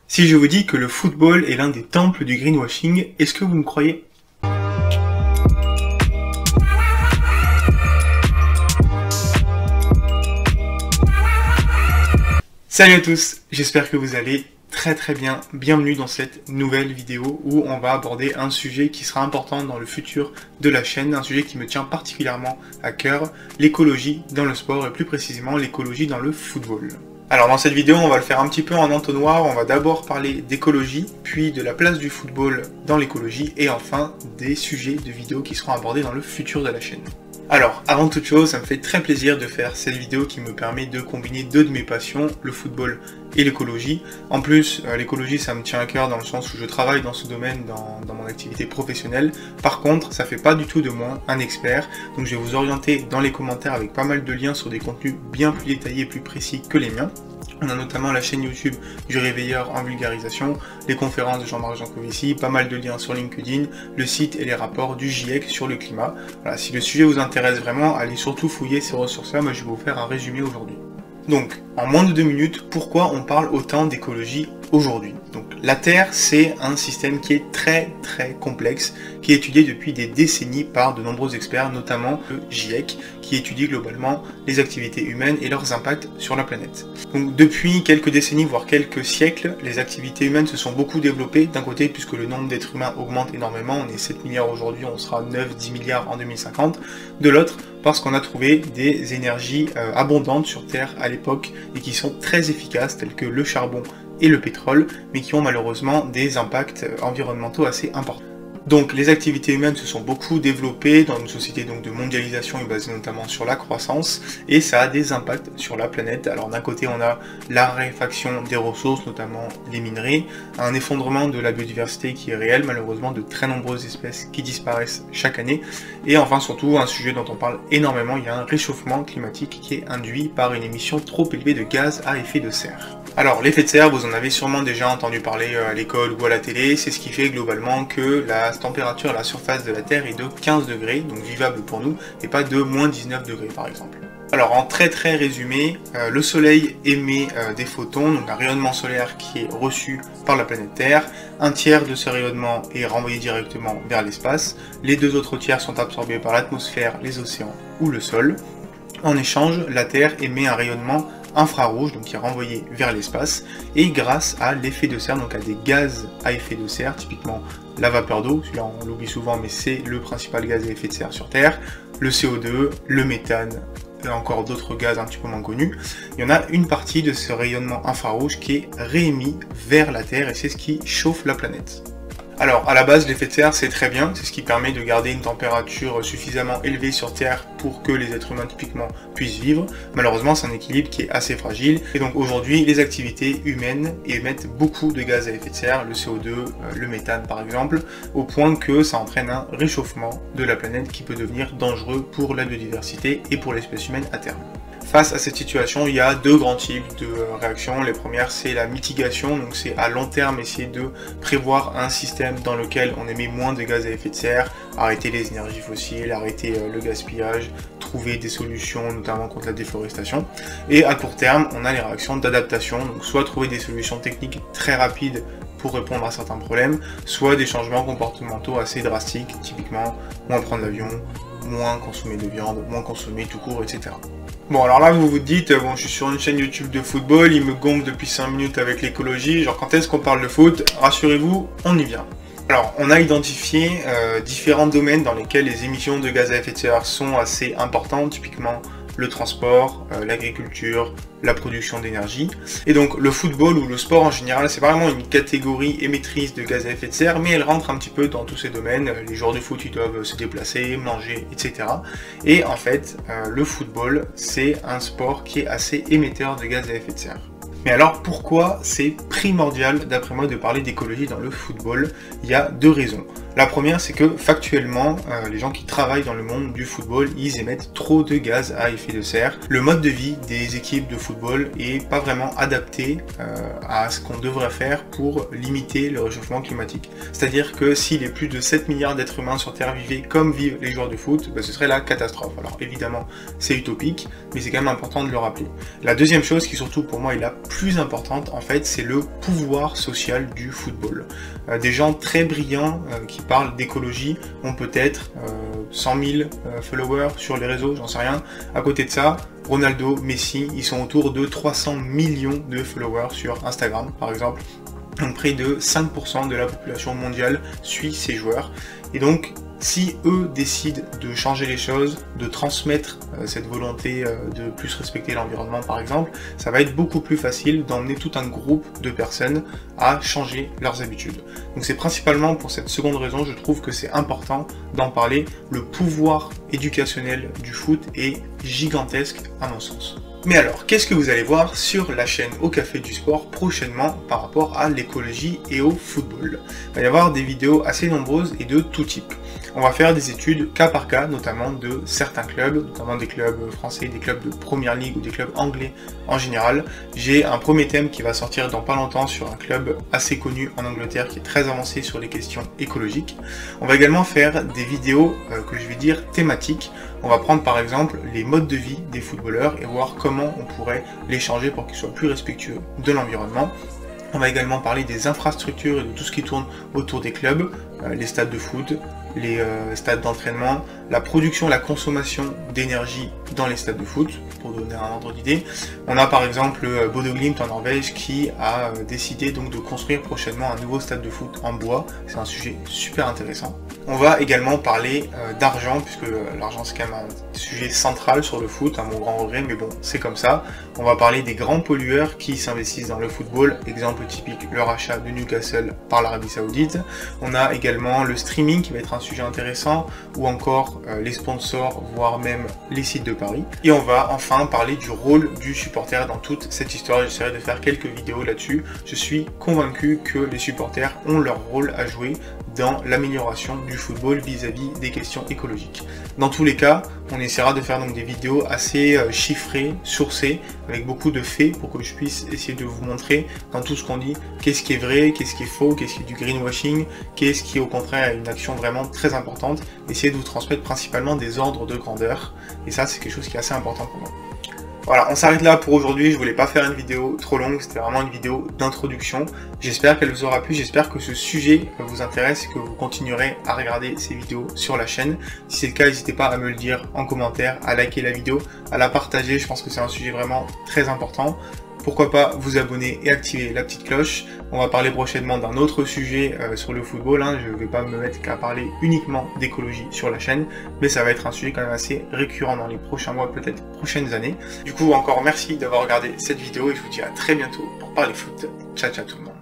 Si je vous dis que le football est l'un des temples du greenwashing, est-ce que vous me croyez? Salut à tous, j'espère que vous allez très bien. Bienvenue dans cette nouvelle vidéo où on va aborder un sujet qui sera important dans le futur de la chaîne, un sujet qui me tient particulièrement à cœur, l'écologie dans le sport et plus précisément l'écologie dans le football. Alors dans cette vidéo, on va le faire un petit peu en entonnoir, on va d'abord parler d'écologie, puis de la place du football dans l'écologie, et enfin des sujets de vidéos qui seront abordés dans le futur de la chaîne. Alors, avant toute chose, ça me fait très plaisir de faire cette vidéo qui me permet de combiner deux de mes passions, le football et l'écologie. En plus, l'écologie, ça me tient à cœur dans le sens où je travaille dans ce domaine dans mon activité professionnelle. Par contre, ça fait pas du tout de moi un expert, donc je vais vous orienter dans les commentaires avec pas mal de liens sur des contenus bien plus détaillés et plus précis que les miens. On a notamment la chaîne YouTube du Réveilleur en vulgarisation, les conférences de Jean-Marc Jancovici, pas mal de liens sur LinkedIn, le site et les rapports du GIEC sur le climat. Voilà, si le sujet vous intéresse vraiment, allez surtout fouiller ces ressources-là, moi je vais vous faire un résumé aujourd'hui. Donc, en moins de 2 minutes, pourquoi on parle autant d'écologie aujourd'hui? Donc, la Terre, c'est un système qui est très complexe, qui est étudié depuis des décennies par de nombreux experts, notamment le GIEC, qui étudie globalement les activités humaines et leurs impacts sur la planète. Donc, depuis quelques décennies, voire quelques siècles, les activités humaines se sont beaucoup développées, d'un côté, puisque le nombre d'êtres humains augmente énormément, on est 7 milliards aujourd'hui, on sera 9-10 milliards en 2050, de l'autre, parce qu'on a trouvé des énergies abondantes sur Terre à l'époque et qui sont très efficaces, telles que le charbon et le pétrole, mais qui ont malheureusement des impacts environnementaux assez importants. Donc les activités humaines se sont beaucoup développées dans une société donc de mondialisation et basée notamment sur la croissance, et ça a des impacts sur la planète. Alors d'un côté on a la raréfaction des ressources, notamment les minerais, un effondrement de la biodiversité qui est réel, malheureusement de très nombreuses espèces qui disparaissent chaque année, et enfin surtout un sujet dont on parle énormément, il y a un réchauffement climatique qui est induit par une émission trop élevée de gaz à effet de serre. Alors l'effet de serre, vous en avez sûrement déjà entendu parler à l'école ou à la télé, c'est ce qui fait globalement que la température à la surface de la Terre est de 15 degrés, donc vivable pour nous, et pas de moins 19 degrés par exemple. Alors en très résumé, le soleil émet des photons, donc un rayonnement solaire qui est reçu par la planète Terre, un tiers de ce rayonnement est renvoyé directement vers l'espace, les deux autres tiers sont absorbés par l'atmosphère, les océans ou le sol. En échange, la Terre émet un rayonnement infrarouge, donc qui est renvoyé vers l'espace, et grâce à l'effet de serre, donc à des gaz à effet de serre, typiquement la vapeur d'eau, celui-là on l'oublie souvent mais c'est le principal gaz à effet de serre sur Terre, le CO2, le méthane, et encore d'autres gaz un petit peu moins connus, il y en a une partie de ce rayonnement infrarouge qui est réémis vers la Terre et c'est ce qui chauffe la planète. Alors, à la base, l'effet de serre, c'est très bien, c'est ce qui permet de garder une température suffisamment élevée sur Terre pour que les êtres humains, typiquement, puissent vivre. Malheureusement, c'est un équilibre qui est assez fragile, et donc aujourd'hui, les activités humaines émettent beaucoup de gaz à effet de serre, le CO2, le méthane par exemple, au point que ça entraîne un réchauffement de la planète qui peut devenir dangereux pour la biodiversité et pour l'espèce humaine à terme. Face à cette situation, il y a deux grands types de réactions. Les premières, c'est la mitigation, donc c'est à long terme essayer de prévoir un système dans lequel on émet moins de gaz à effet de serre, arrêter les énergies fossiles, arrêter le gaspillage, trouver des solutions notamment contre la déforestation. Et à court terme, on a les réactions d'adaptation, donc soit trouver des solutions techniques très rapides pour répondre à certains problèmes, soit des changements comportementaux assez drastiques, typiquement moins prendre l'avion, moins consommer de viande, moins consommer tout court, etc. Bon alors là vous vous dites, bon je suis sur une chaîne YouTube de football, il me gonfle depuis 5 minutes avec l'écologie, genre quand est-ce qu'on parle de foot? Rassurez-vous, on y vient. Alors on a identifié différents domaines dans lesquels les émissions de gaz à effet de serre sont assez importantes, typiquement le transport, l'agriculture, la production d'énergie. Et donc le football ou le sport en général, c'est vraiment une catégorie émettrice de gaz à effet de serre, mais elle rentre un petit peu dans tous ces domaines. Les joueurs de foot, ils doivent se déplacer, manger, etc. Et en fait, le football, c'est un sport qui est assez émetteur de gaz à effet de serre. Mais alors pourquoi c'est primordial, d'après moi, de parler d'écologie dans le football? Il y a deux raisons. La première, c'est que factuellement, les gens qui travaillent dans le monde du football, ils émettent trop de gaz à effet de serre. Le mode de vie des équipes de football est pas vraiment adapté à ce qu'on devrait faire pour limiter le réchauffement climatique. C'est-à-dire que si les plus de 7 milliards d'êtres humains sur Terre vivaient comme vivent les joueurs de foot, ce serait la catastrophe. Alors évidemment, c'est utopique, mais c'est quand même important de le rappeler. La deuxième chose, qui surtout pour moi est la plus importante, en fait, c'est le pouvoir social du football. Des gens très brillants qui parlent d'écologie ont peut-être 100 000 followers sur les réseaux, j'en sais rien. À côté de ça, Ronaldo, Messi, ils sont autour de 300 millions de followers sur Instagram, par exemple. Donc près de 5% de la population mondiale suit ces joueurs. Et donc, si eux décident de changer les choses, de transmettre cette volonté de plus respecter l'environnement par exemple, ça va être beaucoup plus facile d'emmener tout un groupe de personnes à changer leurs habitudes. Donc c'est principalement pour cette seconde raison, je trouve que c'est important d'en parler. Le pouvoir éducationnel du foot est gigantesque à mon sens. Mais alors, qu'est-ce que vous allez voir sur la chaîne Au Café du Sport prochainement par rapport à l'écologie et au football? Il va y avoir des vidéos assez nombreuses et de tout type. On va faire des études cas par cas, notamment de certains clubs, notamment des clubs français, des clubs de première ligue ou des clubs anglais en général. J'ai un premier thème qui va sortir dans pas longtemps sur un club assez connu en Angleterre qui est très avancé sur les questions écologiques. On va également faire des vidéos que je vais dire thématiques. On va prendre par exemple les modes de vie des footballeurs et voir comment on pourrait les changer pour qu'ils soient plus respectueux de l'environnement. On va également parler des infrastructures et de tout ce qui tourne autour des clubs, les stades de foot, les stades d'entraînement, la production, la consommation d'énergie dans les stades de foot, pour donner un ordre d'idée. On a par exemple Bodø Glimt en Norvège qui a décidé donc de construire prochainement un nouveau stade de foot en bois. C'est un sujet super intéressant. On va également parler d'argent, puisque l'argent c'est quand même un sujet central sur le foot, à mon grand regret, mais bon, c'est comme ça. On va parler des grands pollueurs qui s'investissent dans le football, exemple typique, le rachat de Newcastle par l'Arabie Saoudite. On a également le streaming qui va être un sujet intéressant, ou encore les sponsors, voire même les sites de paris. Et on va enfin parler du rôle du supporter dans toute cette histoire. J'essaierai de faire quelques vidéos là-dessus. Je suis convaincu que les supporters ont leur rôle à jouer dans l'amélioration du football vis-à-vis des questions écologiques. Dans tous les cas, on essaiera de faire donc des vidéos assez chiffrées, sourcées, avec beaucoup de faits pour que je puisse essayer de vous montrer dans tout ce qu'on dit, qu'est-ce qui est vrai, qu'est-ce qui est faux, qu'est-ce qui est du greenwashing, qu'est-ce qui au contraire est une action vraiment très importante, essayer de vous transmettre principalement des ordres de grandeur, et ça c'est quelque chose qui est assez important pour moi. Voilà, on s'arrête là pour aujourd'hui, je voulais pas faire une vidéo trop longue, c'était vraiment une vidéo d'introduction. J'espère qu'elle vous aura plu, j'espère que ce sujet vous intéresse et que vous continuerez à regarder ces vidéos sur la chaîne. Si c'est le cas, n'hésitez pas à me le dire en commentaire, à liker la vidéo, à la partager, je pense que c'est un sujet vraiment très important. Pourquoi pas vous abonner et activer la petite cloche. On va parler prochainement d'un autre sujet sur le football. Je ne vais pas me mettre qu'à parler uniquement d'écologie sur la chaîne, mais ça va être un sujet quand même assez récurrent dans les prochains mois, peut-être prochaines années. Du coup, encore merci d'avoir regardé cette vidéo et je vous dis à très bientôt pour parler foot. Ciao, ciao tout le monde.